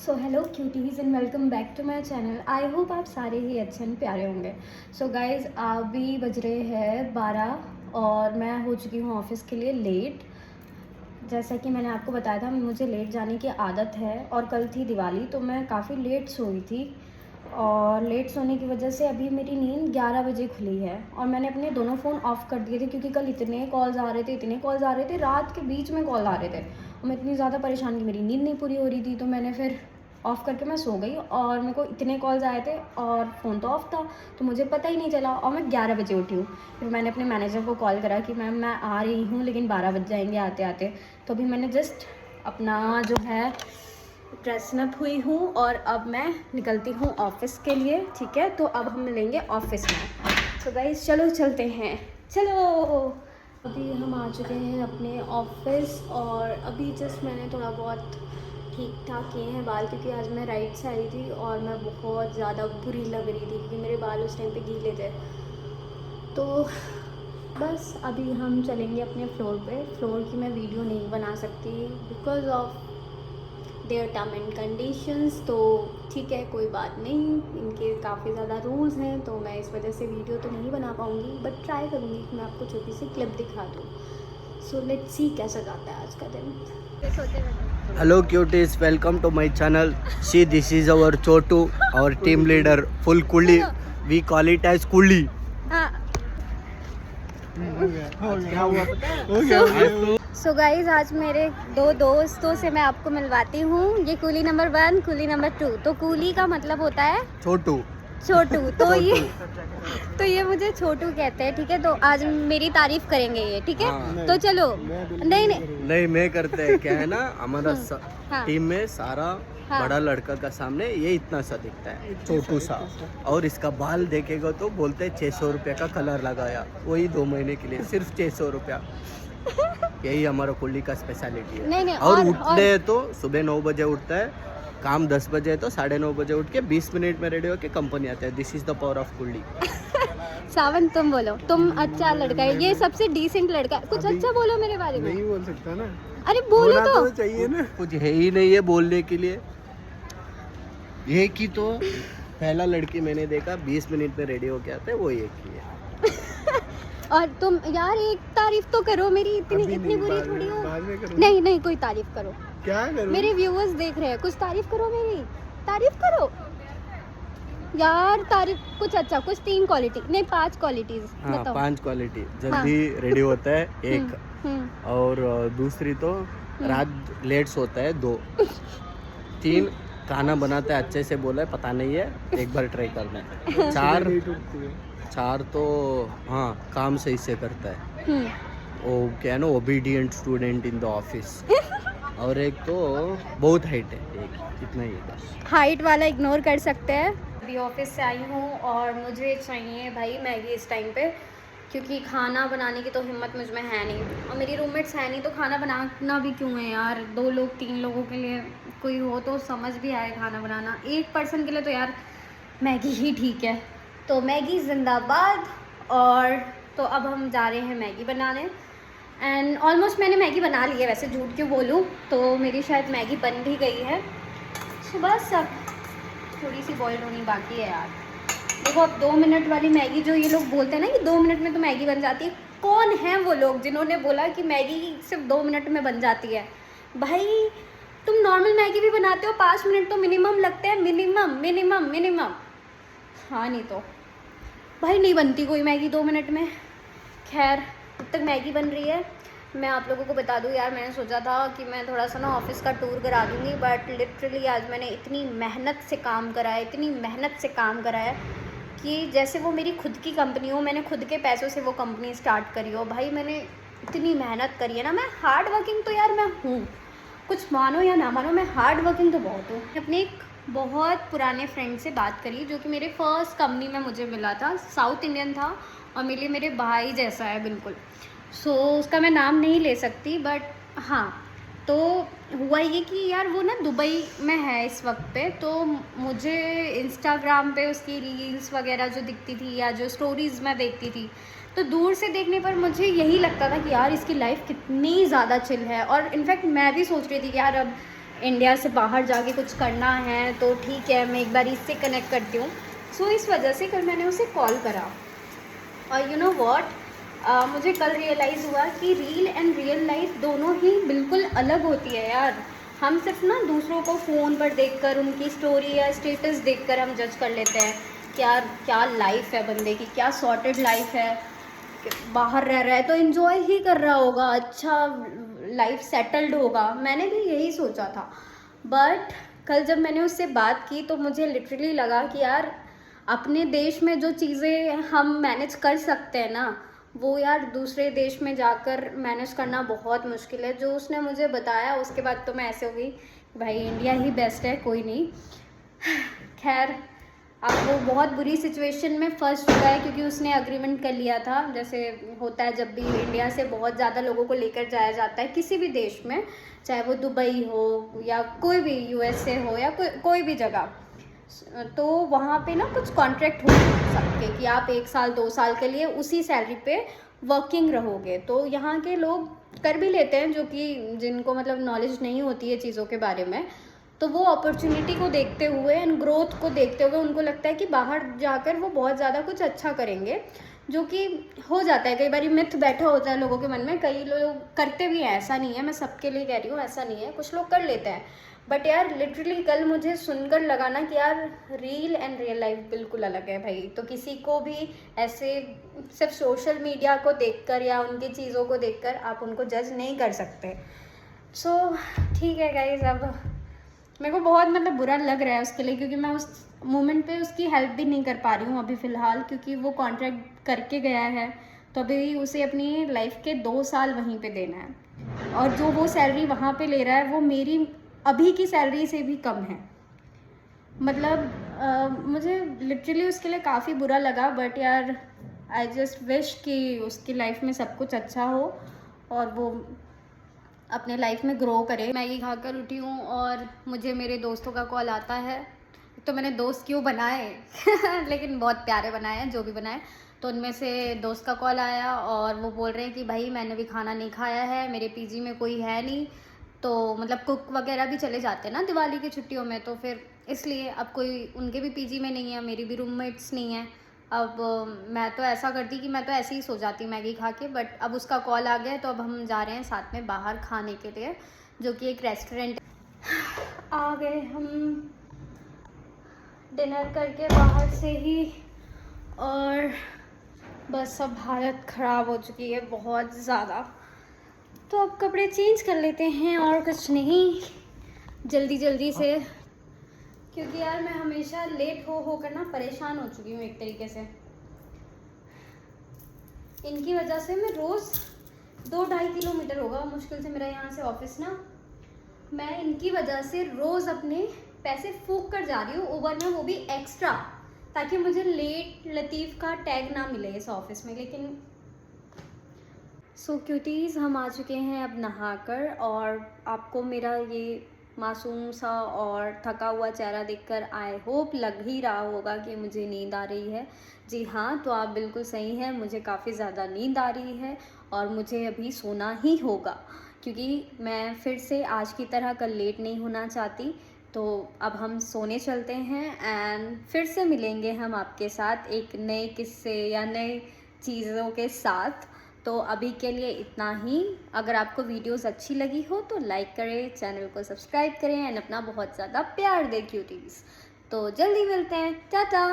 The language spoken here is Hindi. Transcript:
So hello cuties and welcome back to my channel. I hope आप सारे ही अच्छे एंड प्यारे होंगे। सो गाइज़ अभी बज रहे हैं 12 और मैं हो चुकी हूँ ऑफिस के लिए लेट। जैसा कि मैंने आपको बताया था मुझे लेट जाने की आदत है और कल थी दिवाली तो मैं काफ़ी लेट सोई थी और लेट सोने की वजह से अभी मेरी नींद 11 बजे खुली है और मैंने अपने दोनों फ़ोन ऑफ़ कर दिए थे क्योंकि कल इतने कॉल्स आ रहे थे रात के बीच में कॉल आ रहे थे और मैं इतनी ज़्यादा परेशान कि मेरी नींद नहीं पूरी हो रही थी। तो मैंने फिर ऑफ़ करके मैं सो गई और मेरे को इतने कॉल्स आए थे और फ़ोन तो ऑफ़ था तो मुझे पता ही नहीं चला और मैं 11 बजे उठी हूँ। फिर मैंने अपने मैनेजर को कॉल करा कि मैम मैं आ रही हूँ लेकिन 12 बज जाएंगे आते आते। तो अभी मैंने जस्ट अपना जो है ड्रेसन अप हुई हूँ और अब मैं निकलती हूँ ऑफिस के लिए। ठीक है, तो अब हम मिलेंगे ऑफिस में। तो गाइस चलो चलते हैं, चलो। अभी हम आ चुके हैं अपने ऑफिस और अभी जस्ट मैंने थोड़ा बहुत ठीक ठाक किए हैं बाल क्योंकि आज मैं राइट से आई थी और मैं बहुत ज़्यादा बुरी लग रही थी क्योंकि मेरे बाल उस टाइम पे गीले थे। तो बस अभी हम चलेंगे अपने फ्लोर पे। फ्लोर की मैं वीडियो नहीं बना सकती because of their term and conditions. तो ठीक है, कोई बात नहीं, इनके काफ़ी ज़्यादा रूल्स हैं तो मैं इस वजह से वीडियो तो नहीं बना पाऊँगी बट ट्राई करूँगी कि मैं आपको छोटी सी क्लिप दिखा दूँ। सो लेट्स सी कैसा जाता है आज का दिन। Hello cuties, welcome to my channel. See, this is our Chotu, our team leader, full Kuli. We call it as Kuli. So guys आज मेरे दो दोस्तों से मैं आपको मिलवाती हूँ। ये कूली नंबर 1, कूली नंबर 2। तो कूली का मतलब होता है छोटू। तो ये मुझे छोटू कहते हैं। ठीक है, तो आज मेरी तारीफ करेंगे ये। ठीक है, हाँ। तो चलो। नहीं मैं करते हैं क्या है ना, हमारा हाँ। टीम में सारा हाँ। बड़ा लड़का का सामने ये इतना सा दिखता है, छोटू सा। और इसका बाल देखेगा तो बोलते हैं 600 रुपया का कलर लगाया, वही 2 महीने के लिए सिर्फ 600 रुपया। यही हमारा कुल्ली का स्पेशलिटी है। नहीं, और उठते तो सुबह 9 बजे उठता है, काम 10 बजे है तो 9:30 बजे उठ के 20 मिनट में रेडी होके कंपनी आता है। This is the power of कुल्ली। सावन तुम बोलो, तुम अच्छा लड़का है, ये सबसे डिसेंट लड़का है। कुछ अच्छा बोलो मेरे बारे में। नहीं बोल सकता ना, अरे बोलो तो चाहिए ना। कुछ है ही नहीं है बोलने के लिए। ये की तो पहला लड़की मैंने देखा 20 मिनट में रेडी होके आता है, वो एक ही है। और तुम यार एक तारीफ तो करो मेरी, इतनी बुरी थोड़ी हो। नहीं, कोई तारीफ करो। क्या करूं? मेरे व्यूअर्स देख रहे हैं, कुछ तारीफ करो मेरी, तारीफ करो यार। तारीफ कुछ अच्छा, कुछ 3 क्वालिटी नहीं 5 क्वालिटीज बताओ। 5 क्वालिटी। जल्दी रेडी होता है एक, और दूसरी तो रात लेट सोता है 2, 3 खाना बनाता है अच्छे से, बोला है पता नहीं है, एक बार ट्राई करना है। 4 तो हाँ काम सही से करता है, वो क्या है ना, obedient student in the office. और एक तो बहुत हाइट है, एक इतना ही है। हाइट वाला इग्नोर कर सकते हैं। अभी ऑफिस से आई हूँ और मुझे चाहिए भाई मैगी इस टाइम पे क्योंकि खाना बनाने की तो हिम्मत मुझ में है नहीं और मेरी रूममेट्स है नहीं तो खाना बनाना भी क्यों है यार। 2 लोग 3 लोगों के लिए कोई हो तो समझ भी आए खाना बनाना, एक पर्सन के लिए तो यार मैगी ही ठीक है। तो मैगी जिंदाबाद। और तो अब हम जा रहे हैं मैगी बनाने एंड ऑलमोस्ट मैंने मैगी बना ली है, वैसे झूठ क्यों बोलूँ, तो मेरी शायद मैगी बन भी गई है। तो बस अब थोड़ी सी बॉइल्ड होनी बाकी है यार। देखो अब 2 मिनट वाली मैगी जो ये लोग बोलते हैं ना कि 2 मिनट में तो मैगी बन जाती है, कौन है वो लोग जिन्होंने बोला कि मैगी सिर्फ 2 मिनट में बन जाती है? भाई तुम नॉर्मल मैगी भी बनाते हो 5 मिनट तो मिनिमम लगते हैं, मिनिमम। हाँ नहीं तो भाई नहीं बनती कोई मैगी 2 मिनट में। खैर अब तक मैगी बन रही है। मैं आप लोगों को बता दूं यार, मैंने सोचा था कि मैं थोड़ा सा ना ऑफिस का टूर करा दूंगी बट लिटरली आज मैंने इतनी मेहनत से काम करा है कि जैसे वो मेरी खुद की कंपनी हो, मैंने खुद के पैसों से वो कंपनी स्टार्ट करी हो। भाई मैंने इतनी मेहनत करी है ना, मैं हार्ड वर्किंग तो यार मैं हूँ, कुछ मानो या ना मानो मैं हार्ड वर्किंग तो बहुत हूँ। अपने एक बहुत पुराने फ्रेंड से बात करी जो कि मेरे फर्स्ट कंपनी में मुझे मिला था, साउथ इंडियन था और मेरे लिए मेरे भाई जैसा है बिल्कुल। सो उसका मैं नाम नहीं ले सकती बट हाँ, तो हुआ ये कि यार वो ना दुबई में है इस वक्त पे। तो मुझे इंस्टाग्राम पे उसकी रील्स वगैरह जो दिखती थी या जो स्टोरीज़ मैं देखती थी तो दूर से देखने पर मुझे यही लगता था कि यार इसकी लाइफ कितनी ज़्यादा चिल है। और इनफैक्ट मैं भी सोच रही थी कि यार अब इंडिया से बाहर जाके कुछ करना है तो ठीक है, मैं एक बार इससे कनेक्ट करती हूँ। सो इस वजह से कल मैंने उसे कॉल करा और यू नो व्हाट, मुझे कल रियलाइज़ हुआ कि रील एंड रियल लाइफ दोनों ही बिल्कुल अलग होती है यार। हम सिर्फ ना दूसरों को फ़ोन पर देखकर, उनकी स्टोरी या स्टेटस देखकर हम जज कर लेते हैं कि यार क्या लाइफ है बंदे की, क्या सॉर्टेड लाइफ है, बाहर रह रहा है तो इन्जॉय ही कर रहा होगा, अच्छा लाइफ सेटल्ड होगा। मैंने भी यही सोचा था, बट कल जब मैंने उससे बात की तो मुझे लिटरली लगा कि यार अपने देश में जो चीज़ें हम मैनेज कर सकते हैं ना, वो यार दूसरे देश में जाकर मैनेज करना बहुत मुश्किल है। जो उसने मुझे बताया उसके बाद तो मैं ऐसे हो गई, भाई इंडिया ही बेस्ट है, कोई नहीं। खैर अब वो बहुत बुरी सिचुएशन में फंस चुका है क्योंकि उसने अग्रीमेंट कर लिया था, जैसे होता है जब भी इंडिया से बहुत ज़्यादा लोगों को लेकर जाया जाता है किसी भी देश में, चाहे वो दुबई हो या कोई भी यूएसए हो या कोई भी जगह, तो वहाँ पे ना कुछ कॉन्ट्रैक्ट हो सबके कि आप 1 साल 2 साल के लिए उसी सैलरी पे वर्किंग रहोगे। तो यहाँ के लोग कर भी लेते हैं, जो कि जिनको मतलब नॉलेज नहीं होती है चीज़ों के बारे में, तो वो अपॉर्चुनिटी को देखते हुए एंड ग्रोथ को देखते हुए उनको लगता है कि बाहर जाकर वो बहुत ज़्यादा कुछ अच्छा करेंगे, जो कि हो जाता है। कई बार मिथ बैठा होता है लोगों के मन में, कई लोग करते भी हैं, ऐसा नहीं है, मैं सबके लिए कह रही हूँ ऐसा नहीं है, कुछ लोग कर लेते हैं। बट यार लिटरली कल मुझे सुनकर लगा ना कि यार रील एंड रियल लाइफ बिल्कुल अलग है भाई। तो किसी को भी ऐसे सिर्फ सोशल मीडिया को देखकर या उनकी चीज़ों को देखकर आप उनको जज नहीं कर सकते। सो ठीक है गाइज, अब मेरे को बहुत मतलब बुरा लग रहा है उसके लिए, क्योंकि मैं उस मोमेंट पे उसकी हेल्प भी नहीं कर पा रही हूँ अभी फ़िलहाल, क्योंकि वो कॉन्ट्रैक्ट करके गया है तो अभी उसे अपनी लाइफ के 2 साल वहीं पे देना है, और जो वो सैलरी वहाँ पे ले रहा है वो मेरी अभी की सैलरी से भी कम है। मतलब मुझे लिटरली उसके लिए काफ़ी बुरा लगा, बट यार आई जस्ट विश कि उसकी लाइफ में सब कुछ अच्छा हो और वो अपने लाइफ में ग्रो करे। मैगी खाकर उठी हूँ और मुझे मेरे दोस्तों का कॉल आता है। तो मैंने दोस्त क्यों बनाए लेकिन बहुत प्यारे बनाए हैं जो भी बनाए। तो उनमें से दोस्त का कॉल आया और वो बोल रहे हैं कि भाई मैंने भी खाना नहीं खाया है, मेरे पीजी में कोई है नहीं, तो मतलब कुक वगैरह भी चले जाते हैं ना दिवाली की छुट्टियों में, तो फिर इसलिए अब कोई उनके भी पीजी में नहीं है, मेरी भी रूममेट्स नहीं है। अब मैं तो ऐसा करती कि मैं तो ऐसे ही सो जाती मैगी खा के, बट अब उसका कॉल आ गया तो अब हम जा रहे हैं साथ में बाहर खाने के लिए, जो कि एक रेस्टोरेंट। आ गए हम डिनर करके बाहर से ही, और बस अब हालत ख़राब हो चुकी है बहुत ज़्यादा। तो अब कपड़े चेंज कर लेते हैं और कुछ नहीं, जल्दी जल्दी से, क्योंकि यार मैं हमेशा लेट होकर ना परेशान हो चुकी हूँ एक तरीके से। इनकी वजह से मैं रोज़ 2-2.5 किलोमीटर होगा मुश्किल से मेरा यहाँ से ऑफिस ना, मैं इनकी वजह से रोज़ अपने पैसे फूंक कर जा रही हूँ ऊबर में, वो भी एक्स्ट्रा, ताकि मुझे लेट लतीफ़ का टैग ना मिले इस ऑफिस में। लेकिन सो क्यूटीज़, हम आ चुके हैं अब नहाकर, और आपको मेरा ये मासूम सा और थका हुआ चेहरा देखकर आई होप लग ही रहा होगा कि मुझे नींद आ रही है। जी हाँ, तो आप बिल्कुल सही हैं, मुझे काफ़ी ज़्यादा नींद आ रही है और मुझे अभी सोना ही होगा, क्योंकि मैं फिर से आज की तरह कल लेट नहीं होना चाहती। तो अब हम सोने चलते हैं एंड फिर से मिलेंगे हम आपके साथ एक नए किस्से या नए चीज़ों के साथ। तो अभी के लिए इतना ही। अगर आपको वीडियोस अच्छी लगी हो तो लाइक करें, चैनल को सब्सक्राइब करें एंड अपना बहुत ज़्यादा प्यार दें क्यूटीज़। तो जल्दी मिलते हैं, टाटा।